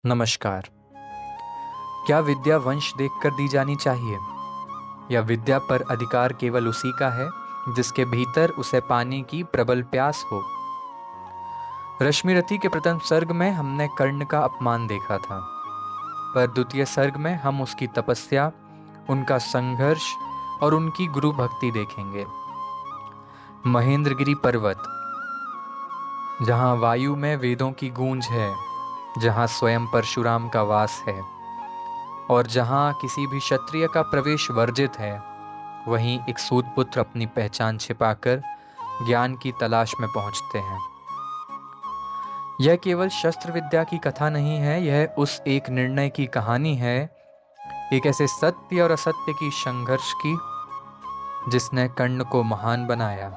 नमस्कार। क्या विद्या वंश देखकर दी जानी चाहिए, या विद्या पर अधिकार केवल उसी का है जिसके भीतर उसे पाने की प्रबल प्यास हो? रश्मिरथी के प्रथम सर्ग में हमने कर्ण का अपमान देखा था, पर द्वितीय सर्ग में हम उसकी तपस्या, उनका संघर्ष और उनकी गुरु भक्ति देखेंगे। महेंद्रगिरी पर्वत, जहाँ वायु में वेदों की गूंज है, जहाँ स्वयं परशुराम का वास है और जहाँ किसी भी क्षत्रिय का प्रवेश वर्जित है, वहीं एक सूतपुत्र अपनी पहचान छिपाकर ज्ञान की तलाश में पहुंचते हैं। यह केवल शस्त्र विद्या की कथा नहीं है, यह उस एक निर्णय की कहानी है, एक ऐसे सत्य और असत्य की संघर्ष की जिसने कर्ण को महान बनाया,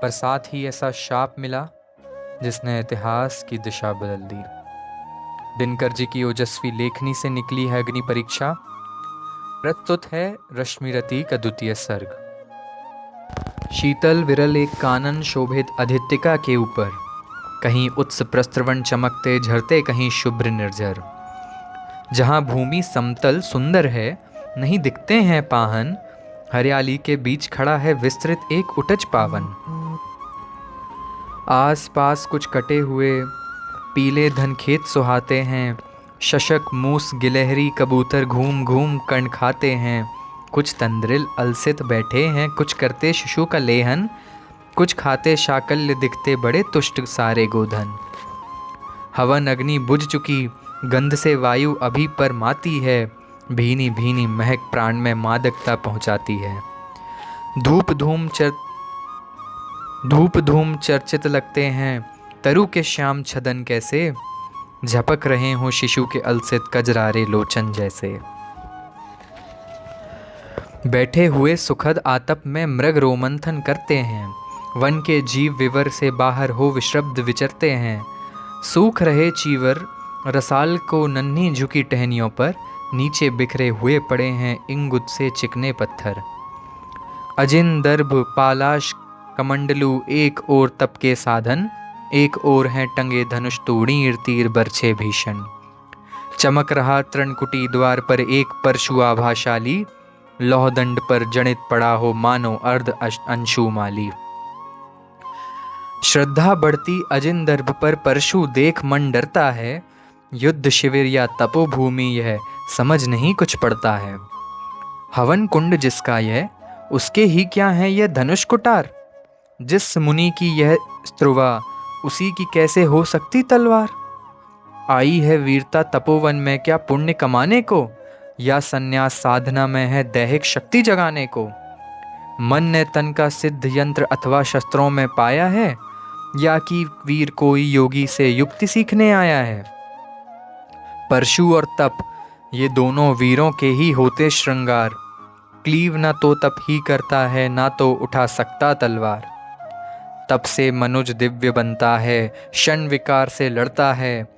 पर साथ ही ऐसा शाप मिला जिसने इतिहास की दिशा बदल दी। दिनकर जी की ओजस्वी लेखनी से निकली है अग्नि परीक्षा। प्रस्तुत है रश्मिरथी का द्वितीय सर्ग। शीतल विरल एक कानन शोभित अधित्यका के ऊपर, कहीं उत्स प्रस्त्रवण चमकते झरते, कहीं शुभ्र निर्झर। जहाँ भूमि समतल सुंदर है, नहीं दिखते हैं पाहन, हरियाली के बीच खड़ा है विस्तृत एक उटज पावन। आस पास कुछ कटे हुए पीले धनखेत सुहाते हैं, शशक मूस गिलहरी कबूतर घूम घूम कर्ण खाते हैं। कुछ तंद्रिल अलसित बैठे हैं, कुछ करते शिशु का लेहन, कुछ खाते शाकल्य दिखते बड़े तुष्ट सारे गोधन। हवन अग्नि बुझ चुकी, गंध से वायु अभी पर माती है, भीनी भीनी महक प्राण में मादकता पहुंचाती है। धूप धूम चर्चित लगते हैं, तरु के श्याम छदन कैसे, झपक रहे हों शिशु के अलसित कजरारे लोचन जैसे। बैठे हुए सुखद आतप में मृग रोमंथन करते हैं, वन के जीव विवर से बाहर हो विश्रब्द विचरते हैं। सूख रहे चीवर रसाल को नन्ही झुकी टहनियों पर, नीचे बिखरे हुए पड़े हैं इंगुत से चिकने पत्थर। अजिन दर्भ पालाश कमंडलू, एक ओर तप के साधन, एक ओर हैं टंगे धनुष तूणीर तीर बरछे भीषण। चमक रहा तृणकुटी द्वार पर एक परशु आभाशाली, लौहदंड पर जनित पड़ा हो मानो अर्ध अंशुमाली। श्रद्धा बढ़ती अजिन दर्भ पर परशु देख मन डरता है, युद्ध शिविर या तपोभूमि यह समझ नहीं कुछ पड़ता है। हवन कुंड जिसका यह, उसके ही क्या है यह धनुष कुटार, जिस मुनि की यह स्त्रुवा, उसी की कैसे हो सकती तलवार। आई है वीरता तपोवन में क्या पुण्य कमाने को, या संन्यास साधना में है दैहिक शक्ति जगाने को। मन ने तन का सिद्ध यंत्र अथवा शस्त्रों में पाया है, या कि वीर कोई योगी से युक्ति सीखने आया है। परशु और तप, ये दोनों वीरों के ही होते श्रृंगार, क्लीव ना तो तप ही करता है, ना तो उठा सकता तलवार। तप से मनुज दिव्य बनता है, क्षण विकार से लड़ता है,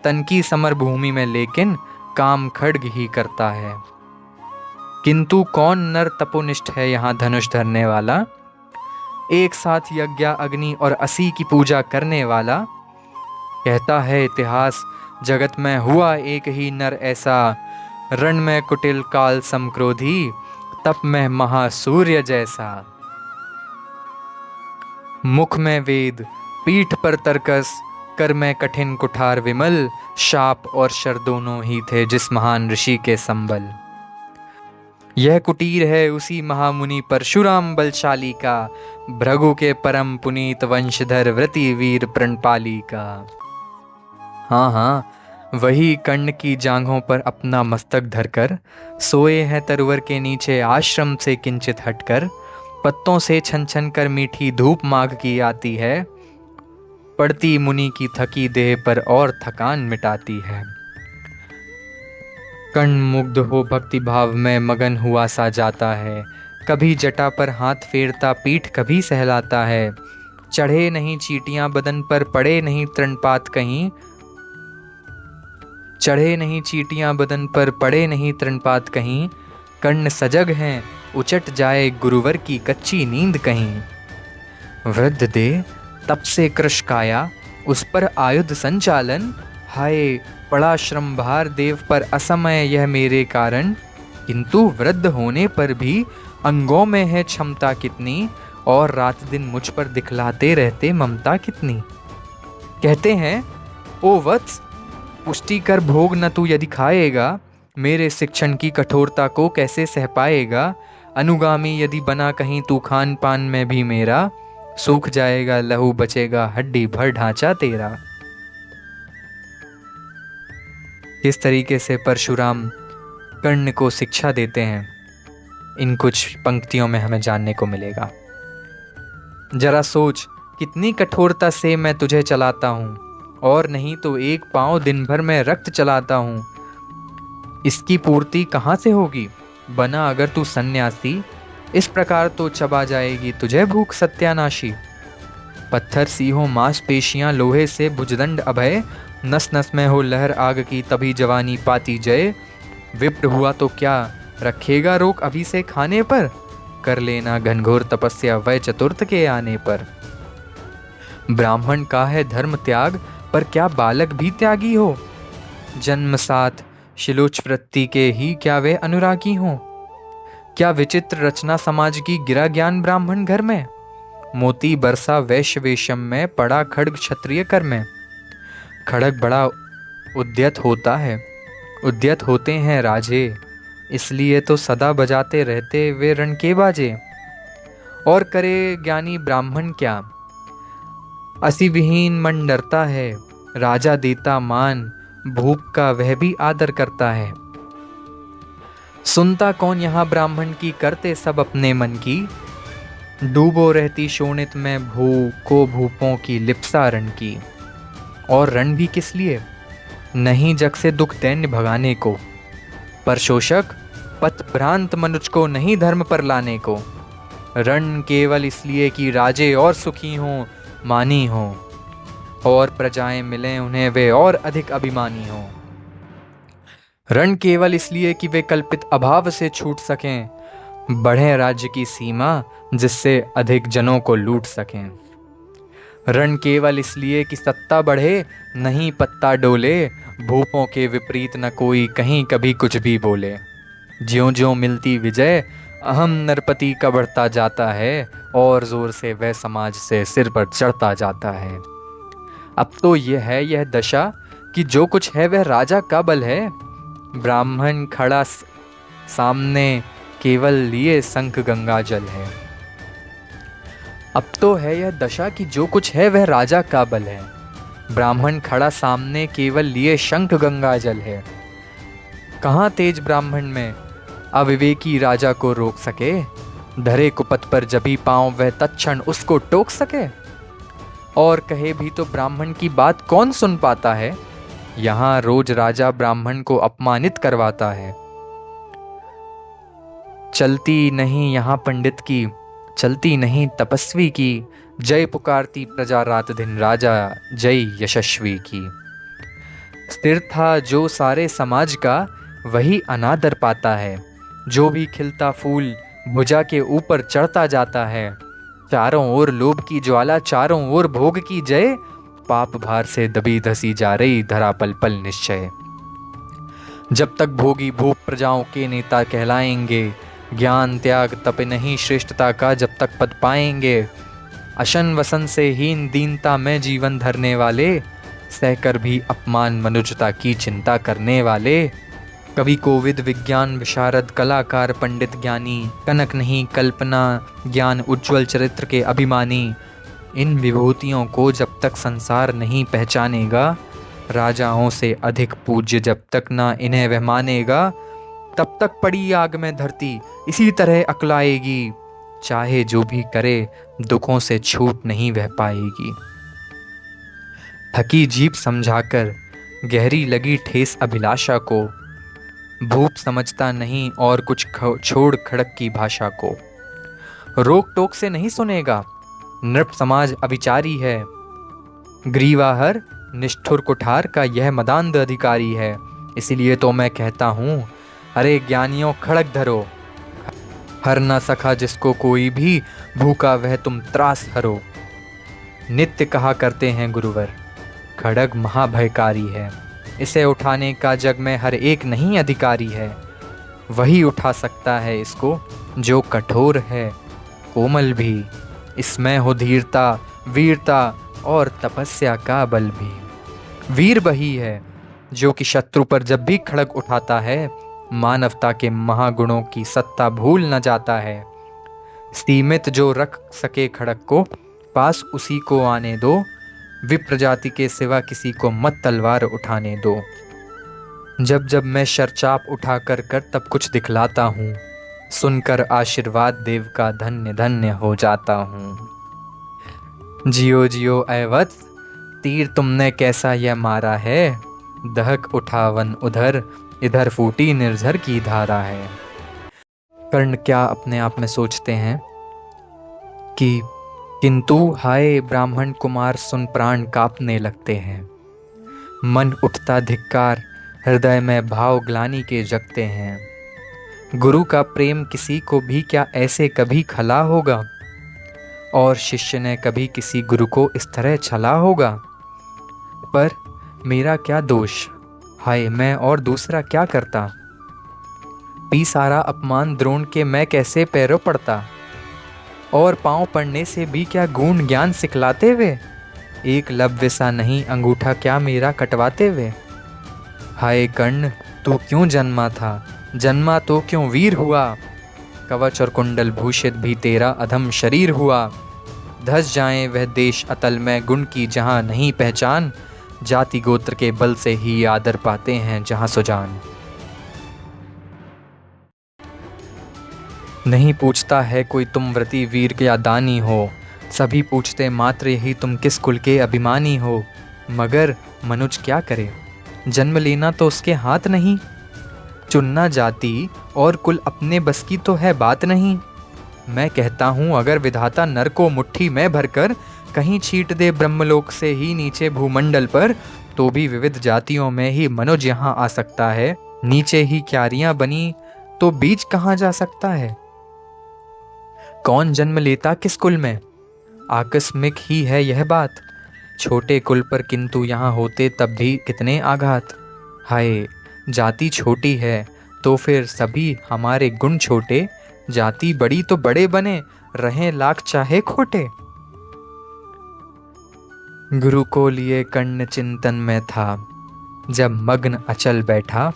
तन की समर भूमि में लेकिन काम खड्ग ही करता है। किंतु कौन नर तपोनिष्ठ है यहाँ धनुष धरने वाला, एक साथ यज्ञ अग्नि और असी की पूजा करने वाला। कहता है इतिहास जगत में हुआ एक ही नर ऐसा, रण में कुटिल काल समक्रोधी, तप में महासूर्य जैसा। मुख में वेद, पीठ पर तर्कस, कर में कठिन कुठार विमल, शाप और शर दोनों ही थे जिस महान ऋषि के संबल। यह कुटीर है उसी महामुनि परशुराम बलशाली का, भृगु के परम पुनीत वंशधर व्रति वीर प्रणपाली का। हाँ, वही कर्ण की जांघों पर अपना मस्तक धरकर सोए हैं तरुवर के नीचे आश्रम से किंचित हटकर। पत्तों से छन छन कर मीठी धूप माघ की आती है, पड़ती मुनि की थकी देह पर और थकान मिटाती है। कर्ण मुग्ध हो भक्ति भाव में मगन हुआ सा जाता है, कभी जटा पर हाथ फेरता पीठ कभी सहलाता है। चढ़े नहीं चींटियां बदन पर, पड़े नहीं तृणपात कहीं, चढ़े नहीं चींटियां बदन पर, पड़े नहीं तृणपात कहीं। कर्ण सजग हैं, उचट जाए गुरुवर की कच्ची नींद कहीं। वृद्ध दे तप से कृश काया, उस पर आयुध संचालन, हाय पड़ा श्रम भार देव पर असमय यह मेरे कारण, किंतु वृद्ध होने पर भी अंगों में है क्षमता कितनी, और रात दिन मुझ पर दिखलाते रहते ममता कितनी। कहते हैं ओ वत्स, पुष्टि कर भोग न तू यदि खाएगा, मेरे शिक्षण की कठोरता को कैसे सह पाएगा। अनुगामी यदि बना कहीं तू खान पान में भी मेरा, सूख जाएगा लहू बचेगा हड्डी भर ढांचा तेरा। किस तरीके से परशुराम कर्ण को शिक्षा देते हैं, इन कुछ पंक्तियों में हमें जानने को मिलेगा। जरा सोच कितनी कठोरता से मैं तुझे चलाता हूँ, और नहीं तो एक पाँव दिन भर में रक्त चलाता हूँ। इसकी पूर्ति कहाँ से होगी, बना अगर तू सन्यासी, इस प्रकार तो चबा जाएगी तुझे भूख सत्यानाशी। पत्थर सी हो मांसपेशियां लोहे से भुजदंड अभय, नस नस में हो लहर आग की तभी जवानी पाती जय। विप्र हुआ तो क्या रखेगा रोक अभी से खाने पर, कर लेना घनघोर तपस्या वय चतुर्थ के आने पर। ब्राह्मण का है धर्म त्याग, पर क्या बालक भी त्यागी हो। जन्म साथ शिलोच वृत्ति के ही क्या वे अनुरागी हों। क्या विचित्र रचना समाज की गिरा ज्ञान ब्राह्मण घर में, मोती बरसा वैश्य वेशम में पड़ा खड्ग क्षत्रिय कर में। खड़ग बड़ा उद्यत होता है, उद्यत होते हैं राजे, इसलिए तो सदा बजाते रहते वे रण के बाजे। और करे ज्ञानी ब्राह्मण क्या, असी विहीन मन डरता है, राजा देता मान भूप का वह भी आदर करता है। सुनता कौन यहाँ ब्राह्मण की, करते सब अपने मन की। डूबो रहती शोणित में भू को भूपों की लिप्सा रण की। और रण भी किस लिए, नहीं जग से दुख दैन्य भगाने को, पर शोषक पथ भ्रांत मनुष्य को नहीं धर्म पर लाने को। रण केवल इसलिए कि राजे और सुखी हों मानी हों, और प्रजाएं मिलें उन्हें वे और अधिक अभिमानी हों। रण केवल इसलिए कि वे कल्पित अभाव से छूट सकें, बढ़े राज्य की सीमा जिससे अधिक जनों को लूट सकें। रण केवल इसलिए कि सत्ता बढ़े नहीं पत्ता डोले, भूपों के विपरीत न कोई कहीं कभी कुछ भी बोले। ज्यों ज्यों मिलती विजय अहम नरपति का बढ़ता जाता है, और जोर से वह समाज से सिर पर चढ़ता जाता है। अब तो यह दशा कि जो कुछ है वह राजा का बल है। ब्राह्मण खड़ा सामने केवल लिए शंख गंगा जल है। अब तो है यह दशा कि जो कुछ है वह राजा का बल है। ब्राह्मण खड़ा सामने केवल लिए शंख गंगा जल है। कहाँ तेज ब्राह्मण में अविवेकी राजा को रोक सके, धरे कुपथ पर जभी पांव वह तत्क्षण उसको टोक सके। और कहे भी तो ब्राह्मण की बात कौन सुन पाता है, यहाँ रोज राजा ब्राह्मण को अपमानित करवाता है। चलती नहीं यहाँ पंडित की, चलती नहीं तपस्वी की, जय पुकारती प्रजा रात दिन राजा जय यशस्वी की। स्थिर था जो सारे समाज का वही अनादर पाता है, जो भी खिलता फूल भुजा के ऊपर चढ़ता जाता है। चारों ओर लोभ की ज्वाला, चारों ओर भोग की जय, पाप भार से दबी धसी जा रही धरा पल पल निश्चय। जब तक भोगी भूप प्रजाओं के नेता कहलाएंगे, ज्ञान त्याग तप नहीं श्रेष्ठता का जब तक पद पाएंगे। अशन वसन से हीन दीनता में जीवन धरने वाले, सहकर भी अपमान मनुष्यता की चिंता करने वाले। कवि कोविद विज्ञान विशारद कलाकार पंडित ज्ञानी, कनक नहीं कल्पना ज्ञान उज्ज्वल चरित्र के अभिमानी। इन विभूतियों को जब तक संसार नहीं पहचानेगा, राजाओं से अधिक पूज्य जब तक ना इन्हें वह मानेगा, तब तक पड़ी आग में धरती इसी तरह अकलाएगी। चाहे जो भी करे दुखों से छूट नहीं वह पाएगी। थकी जीभ समझाकर गहरी लगी ठेस अभिलाषा को, भूप समझता नहीं और कुछ छोड़ खड़क की भाषा को। रोक टोक से नहीं सुनेगा, नृप समाज अविचारी है। ग्रीवाहर निष्ठुर कुठार का यह मदांध अधिकारी है। इसीलिए तो मैं कहता हूँ, अरे ज्ञानियों खड़क धरो, हर न सका जिसको कोई भी, भूखा वह तुम त्रास हरो। नित्य कहा करते हैं गुरुवर, खड़ग महाभयकारी है। इसे उठाने का जग में हर एक नहीं अधिकारी है। वही उठा सकता है इसको जो कठोर है, कोमल भी। इसमें हो धीरता, वीरता और तपस्या का बल भी। वीर वही है जो कि शत्रु पर जब भी खड़ग उठाता है, मानवता के महागुणों की सत्ता भूल न जाता है। सीमित जो रख सके खड़ग को, पास उसी को आने दो। विप्र जाति के सिवा किसी को मत तलवार उठाने दो। जब जब मैं शरचाप उठा कर तब कुछ दिखलाता हूँ, सुनकर आशीर्वाद देव का धन्य धन्य हो जाता हूँ। जियो जियो ऐ वत्स, तीर तुमने कैसा यह मारा है। दहक उठा वन उधर, इधर फूटी निर्झर की धारा है। कर्ण क्या अपने आप में सोचते हैं कि किंतु हाय ब्राह्मण कुमार सुन प्राण कांपने लगते हैं। मन उठता धिक्कार, हृदय में भाव ग्लानि के जगते हैं। गुरु का प्रेम किसी को भी क्या ऐसे कभी खला होगा, और शिष्य ने कभी किसी गुरु को इस तरह छला होगा। पर मेरा क्या दोष, हाय मैं और दूसरा क्या करता। पी सारा अपमान द्रोण के मैं कैसे पैरों पड़ता, और पांव पड़ने से भी क्या गुण ज्ञान सिखलाते वे। एक लव्य सा नहीं अंगूठा क्या मेरा कटवाते वे। हाय कर्ण तू क्यों जन्मा था, जन्मा तो क्यों वीर हुआ। कवच और कुंडल भूषित भी तेरा अधम शरीर हुआ। धस जाए वह देश अतल में गुण की जहां नहीं पहचान। जाति गोत्र के बल से ही आदर पाते हैं जहां सुजान। नहीं पूछता है कोई तुम व्रती वीर या दानी हो, सभी पूछते मात्र यही तुम किस कुल के अभिमानी हो। मगर मनुज क्या करे, जन्म लेना तो उसके हाथ नहीं। चुनना जाति और कुल अपने बस की तो है बात नहीं। मैं कहता हूँ अगर विधाता नर को मुट्ठी में भरकर कहीं छीट दे ब्रह्मलोक से ही नीचे भूमंडल पर, तो भी विविध जातियों में ही मनुज यहाँ आ सकता है। नीचे ही क्यारियां बनी तो बीज कहाँ जा सकता है। कौन जन्म लेता किस कुल में, आकस्मिक ही है यह बात। छोटे कुल पर किंतु यहाँ होते तब भी कितने आघात। हाय जाति छोटी है तो फिर सभी हमारे गुण छोटे। जाति बड़ी तो बड़े बने, रहें लाख चाहे खोटे। गुरु को लिए कर्ण चिंतन में था, जब मग्न अचल बैठा।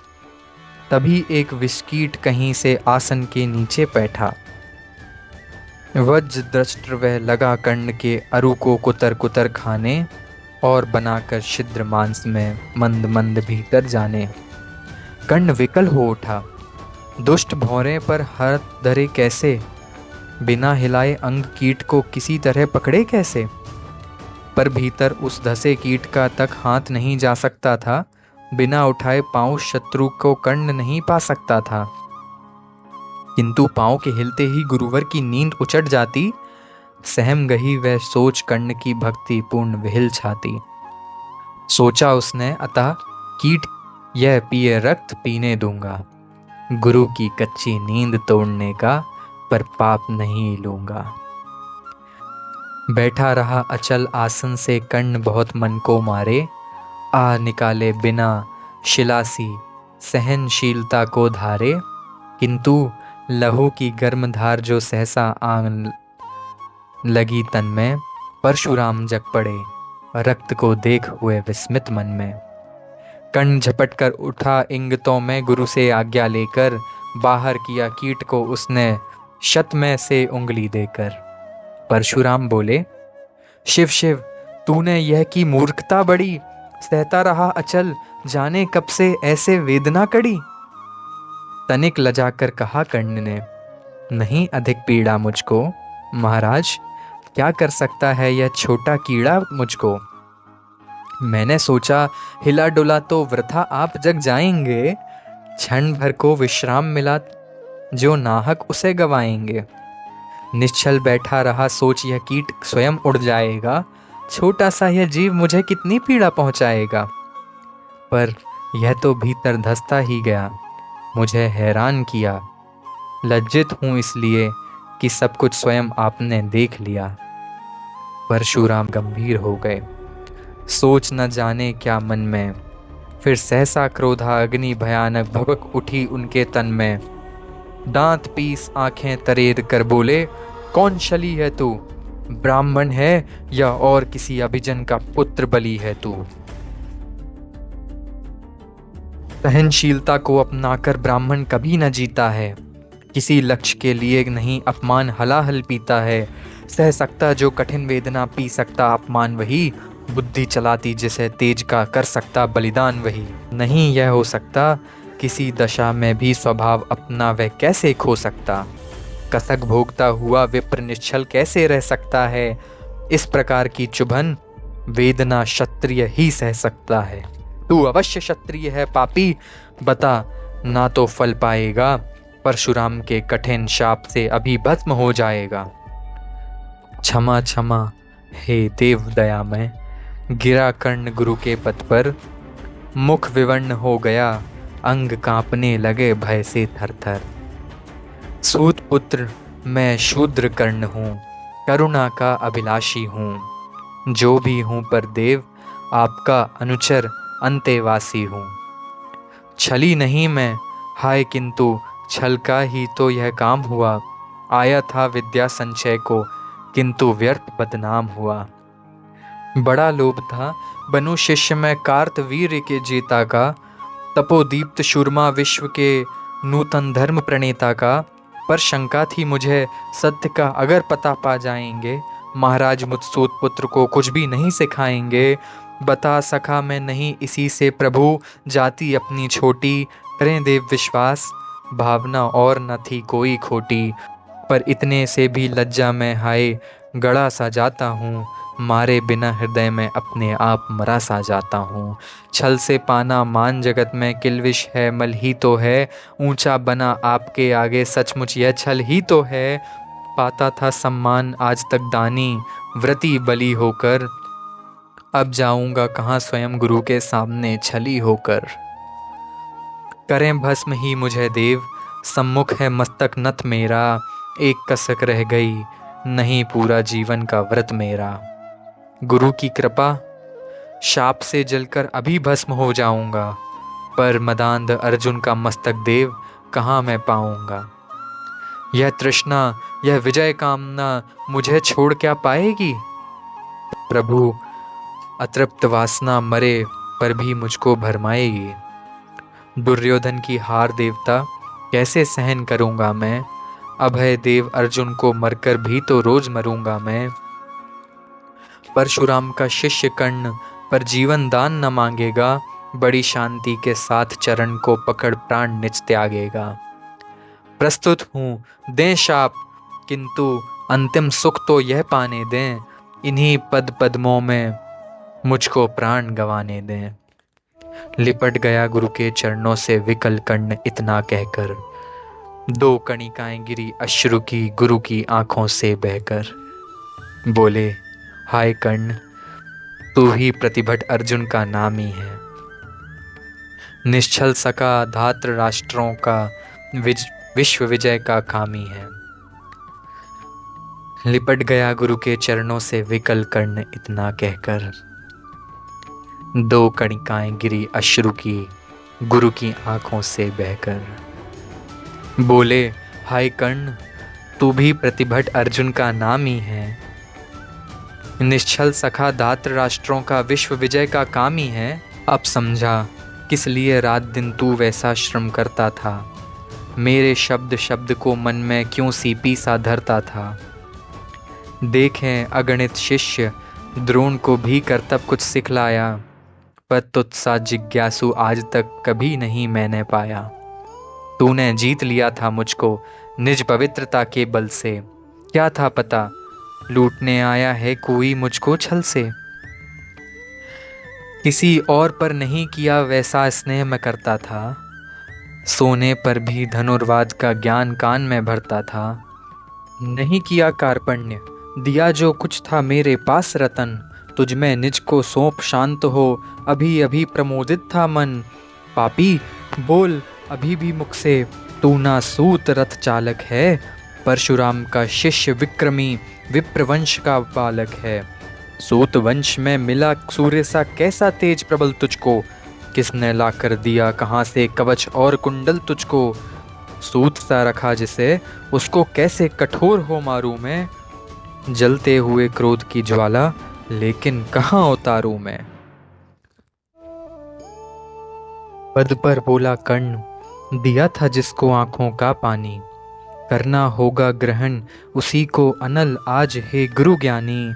तभी एक विस्कीट कहीं से आसन के नीचे बैठा। वज्र दृष्ट वह लगा कर्ण के अरु को कुतर कुतर खाने, और बनाकर छिद्र मांस में मंद मंद भीतर जाने। कर्ण विकल हो उठा, दुष्ट भौरे पर हाथ धरे कैसे। बिना हिलाए अंग कीट को किसी तरह पकड़े कैसे। पर भीतर उस धसे कीट का तक हाथ नहीं जा सकता था। बिना उठाए पांव शत्रु को कर्ण नहीं पा सकता था। किंतु पांव के हिलते ही गुरुवर की नींद उचट जाती। सहम गई वह सोच कर्ण की भक्ति पूर्ण विहिल छाती। सोचा उसने अतः कीट यह पिए रक्त पीने दूंगा। गुरु की कच्ची नींद तोड़ने का पर पाप नहीं लूंगा। बैठा रहा अचल आसन से कर्ण बहुत मन को मारे। आ निकाले बिना शिलासी सहनशीलता को धारे। किंतु लहू की गर्म धार जो सहसा आंग लगी तन में। परशुराम जग पड़े रक्त को देख हुए विस्मित मन में। कर्ण झपट कर उठा इंगितों में गुरु से आज्ञा लेकर। बाहर किया कीट को उसने शत में से उंगली देकर। परशुराम बोले शिव शिव तूने यह की मूर्खता बड़ी। सहता रहा अचल जाने कब से ऐसे वेदना कड़ी। तनिक लजाकर कहा कर्ण ने, नहीं अधिक पीड़ा मुझको। महाराज क्या कर सकता है यह छोटा कीड़ा मुझको। मैंने सोचा हिला डुला तो वृथा आप जग जाएंगे। क्षण भर को विश्राम मिला जो नाहक उसे गवाएंगे। निश्चल बैठा रहा सोच यह कीट स्वयं उड़ जाएगा। छोटा सा यह जीव मुझे कितनी पीड़ा पहुंचाएगा। पर यह तो भीतर धंसता ही गया, मुझे हैरान किया। लज्जित हूं इसलिए कि सब कुछ स्वयं आपने देख लिया। परशुराम गंभीर हो गए, सोच न जाने क्या मन में। फिर सहसा क्रोधा अग्नि भयानक भभक उठी उनके तन में। दांत पीस आंखें तरेद कर बोले, कौन शली है तू? ब्राह्मण है या और किसी अभिजन का पुत्र बली है तू? सहनशीलता को अपनाकर ब्राह्मण कभी न जीता है, किसी लक्ष्य के लिए नहीं अपमान हलाहल पीता है। सह सकता जो कठिन वेदना, पी सकता अपमान वही, बुद्धि चलाती जिसे तेज का, कर सकता बलिदान वही। नहीं यह हो सकता, किसी दशा में भी स्वभाव अपना वह कैसे खो सकता? कसक भोगता हुआ विप्र निश्चल कैसे रह सकता है? इस प्रकार की चुभन वेदना क्षत्रिय ही सह सकता है। तू अवश्य क्षत्रिय है पापी, बता ना तो फल पाएगा, परशुराम के कठिन शाप से अभी भस्म हो जाएगा। क्षमा क्षमा हे देव दयामय, गिरा कर्ण गुरु के पद पर, मुख विवर्ण हो गया, अंग कांपने लगे भय से थर थर। सूत पुत्र मैं शूद्र कर्ण हूँ, करुणा का अभिलाषी हूँ, जो भी हूँ पर देव आपका अनुचर अंतेवासी हूँ। छली नहीं मैं, हाय किंतु छल का ही तो यह काम हुआ। आया था विद्या संचय को, किंतु व्यर्थ बदनाम हुआ। बड़ा लोभ था बनूं शिष्य मैं कार्तवीर्य के जेता का, तपोदीप्त शूरमा विश्व के नूतन धर्म प्रणेता का। पर शंका थी मुझे सत्य का, अगर पता पा जाएंगे, महाराज मुझ सूत पुत्र को कुछ भी नहीं सिखाएंगे। बता सका मैं नहीं इसी से प्रभु, जाति अपनी छोटी, करें देव विश्वास, भावना और न थी कोई खोटी। पर इतने से भी लज्जा में हाय गड़ा सा जाता हूँ, मारे बिना हृदय में अपने आप मरा सा जाता हूँ। छल से पाना मान जगत में किल्विश है, मल ही तो है, ऊंचा बना आपके आगे सचमुच यह छल ही तो है। पाता था सम्मान आज तक दानी, व्रती बली होकर, अब जाऊंगा कहाँ स्वयं गुरु के सामने छली होकर। करें भस्म ही मुझे देव, सम्मुख है मस्तक नत मेरा, एक कसक रह गई नहीं पूरा जीवन का व्रत मेरा। गुरु की कृपा, शाप से जलकर अभी भस्म हो जाऊंगा, पर मदांध अर्जुन का मस्तक देव कहाँ मैं पाऊंगा। यह तृष्णा, यह विजय कामना मुझे छोड़ क्या पाएगी? प्रभु अतृप्त वासना मरे पर भी मुझको भरमाएगी। दुर्योधन की हार देवता कैसे सहन करूंगा मैं, अभय देव अर्जुन को मरकर भी तो रोज मरूंगा मैं। परशुराम का शिष्य कर्ण पर जीवन दान न मांगेगा, बड़ी शांति के साथ चरण को पकड़ प्राण निज त्यागेगा। प्रस्तुत हूँ दें शाप, किंतु अंतिम सुख तो यह पाने दें, इन्हीं पद पद्मों में मुझको प्राण गंवाने दें। लिपट गया गुरु के चरणों से विकल कर्ण इतना कहकर, दो कणिकाएं गिरी अश्रु की गुरु की आंखों से बहकर। बोले, हाय कर्ण, तू ही प्रतिभट अर्जुन का नाम ही है, निश्चल सका धात्र राष्ट्रों का विश्व विजय का कामी है। लिपट गया गुरु के चरणों से विकल कर्ण इतना कहकर, दो कणिकाएं गिरी अश्रु की गुरु की आंखों से बहकर। बोले, हाय कर्ण, तू भी प्रतिभट अर्जुन का नाम ही है, निश्चल सखा धात्र राष्ट्रों का विश्व विजय का कामी है। अब समझा किस लिए रात दिन तू वैसा श्रम करता था, मेरे शब्द शब्द को मन में क्यों सीपी सा धरता था। देखें अगणित शिष्य द्रोण को भी करतब कुछ सिखलाया, पर तुझसा जिज्ञासु आज तक कभी नहीं मैंने पाया। तूने जीत लिया था मुझको निज पवित्रता के बल से, क्या था पता लूटने आया है कोई मुझको छल से। किसी और पर नहीं किया वैसा स्नेह मैं करता था, सोने पर भी धनुर्वाद का ज्ञान कान में भरता था। नहीं किया कार्पण्य, दिया जो कुछ था मेरे पास रतन, तुझ में निज को सौंप शांत हो अभी अभी प्रमोदित था मन। पापी बोल अभी भी मुख से, तू ना सूत रथ चालक है, परशुराम का शिष्य विक्रमी विप्रवंश का बालक है। सूत वंश में मिला सूर्य सा कैसा तेज प्रबल तुझको, किसने लाकर दिया कहाँ से कवच और कुंडल तुझको, सूत सा रखा जिसे उसको कैसे कठोर हो मारूं मैं। जलते हुए क्रोध की ज्वाला लेकिन कहाँ उतारूं मैं। पद पर बोला कर्ण, दिया था जिसको आंखों का पानी, करना होगा ग्रहण उसी को अनल आज हे गुरु ज्ञानी।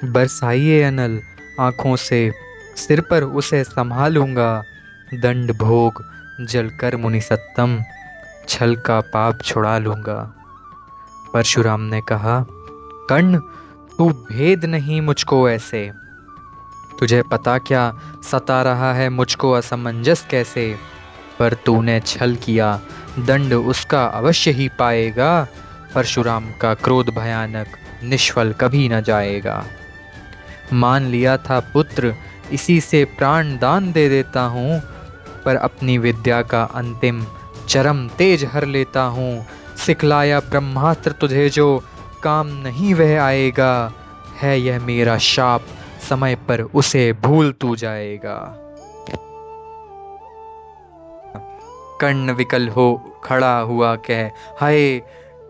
बरसाइए अनल आंखों से, सिर पर उसे संभालूंगा, दंड भोग जलकर मुनि सत्तम, छल का पाप छुड़ा लूंगा। परशुराम ने कहा, कर्ण तू भेद नहीं मुझको ऐसे, तुझे पता क्या सता रहा है मुझको असमंजस कैसे। पर तूने छल किया दंड उसका अवश्य ही पाएगा, परशुराम का क्रोध भयानक निष्फल कभी न जाएगा। मान लिया था पुत्र इसी से प्राण दान दे देता हूँ, पर अपनी विद्या का अंतिम चरम तेज हर लेता हूँ। सिखलाया ब्रह्मास्त्र तुझे जो काम नहीं वह आएगा, है यह मेरा शाप समय पर उसे भूल तू जाएगा। कर्ण विकल हो खड़ा हुआ कह, हाय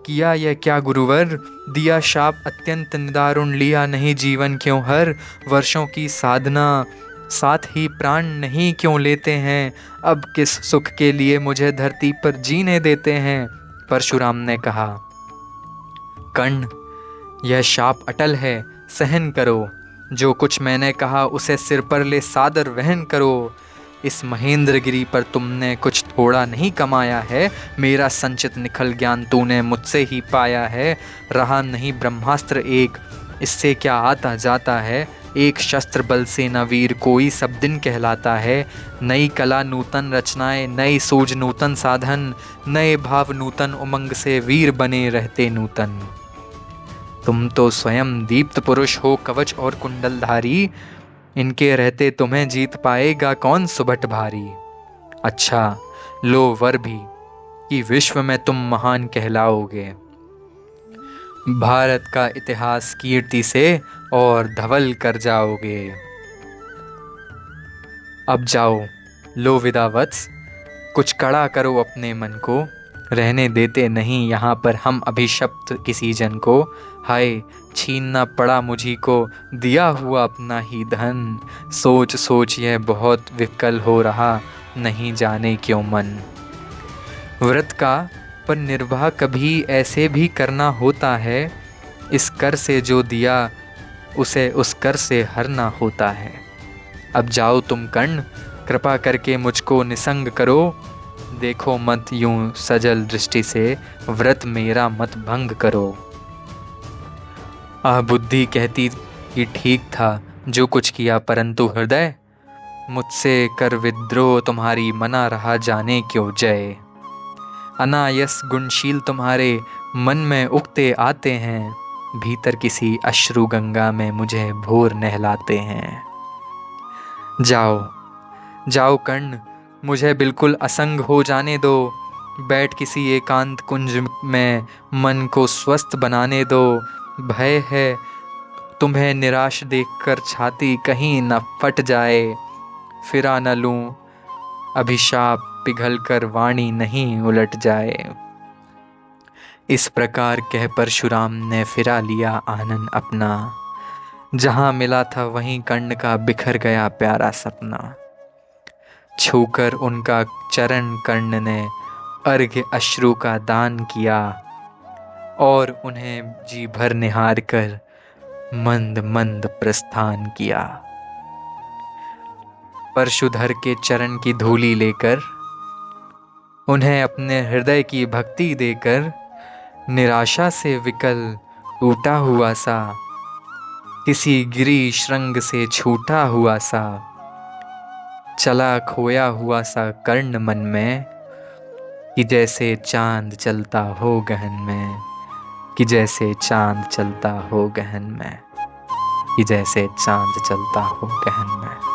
किया यह क्या गुरुवर, दिया शाप अत्यंत निदारुण, लिया नहीं जीवन क्यों हर। वर्षों की साधना साथ ही प्राण नहीं क्यों लेते हैं, अब किस सुख के लिए मुझे धरती पर जीने देते हैं। परशुराम ने कहा, कर्ण यह शाप अटल है सहन करो, जो कुछ मैंने कहा उसे सिर पर ले सादर वहन करो। इस महेंद्रगिरी पर तुमने कुछ थोड़ा नहीं कमाया है, मेरा संचित निखल ज्ञान तूने मुझसे ही पाया है। रहा नहीं ब्रह्मास्त्र एक, इससे क्या आता जाता है, एक शस्त्र बल से न वीर कोई सब दिन कहलाता है। नई कला नूतन रचनाएं, नई सूझ नूतन साधन, नए भाव नूतन उमंग से वीर बने रहते नूतन। तुम तो स्वयं दीप्त पुरुष हो कवच और कुंडलधारी, इनके रहते तुम्हें जीत पाएगा कौन सुभट भारी। अच्छा लो वर भी कि विश्व में तुम महान कहलाओगे, भारत का इतिहास कीर्ति से और धवल कर जाओगे। अब जाओ लो विदा वत्स, कुछ कड़ा करो अपने मन को, रहने देते नहीं यहाँ पर हम अभिशप्त किसी जन को। हाय छीनना पड़ा मुझी को दिया हुआ अपना ही धन, सोच सोच यह बहुत विकल हो रहा नहीं जाने क्यों मन। व्रत का पर निर्वाह कभी ऐसे भी करना होता है, इस कर से जो दिया उसे उस कर से हरना होता है। अब जाओ तुम कर्ण, कृपा करके मुझको निसंग करो, देखो मत यूं सजल दृष्टि से व्रत मेरा मत भंग करो। बुद्धि कहती कि ठीक था जो कुछ किया, परंतु हृदय मुझसे कर विद्रोह तुम्हारी मना रहा जाने क्यों जय। अनायस गुणशील तुम्हारे मन में उगते आते हैं, भीतर किसी अश्रु गंगा में मुझे भोर नहलाते हैं। जाओ जाओ कर्ण, मुझे बिल्कुल असंग हो जाने दो, बैठ किसी एकांत कुंज में मन को स्वस्थ बनाने दो। भय है तुम्हें निराश देखकर छाती कहीं न फट जाए, फिरा न लूं अभिशाप पिघल कर वाणी नहीं उलट जाए। इस प्रकार कह परशुराम ने फिरा लिया आनन अपना, जहाँ मिला था वहीं कर्ण का बिखर गया प्यारा सपना। छूकर उनका चरण कर्ण ने अर्घ्य अश्रु का दान किया, और उन्हें जी भर निहार कर मंद मंद प्रस्थान किया। परशुधर के चरण की धूली लेकर, उन्हें अपने हृदय की भक्ति देकर, निराशा से विकल टूटा हुआ सा, किसी गिरी श्रृंग से छूटा हुआ सा, चला खोया हुआ सा कर्ण मन में, कि जैसे चांद चलता हो गहन में, कि जैसे चांद चलता हो गहन में, कि जैसे चांद चलता हो गहन में।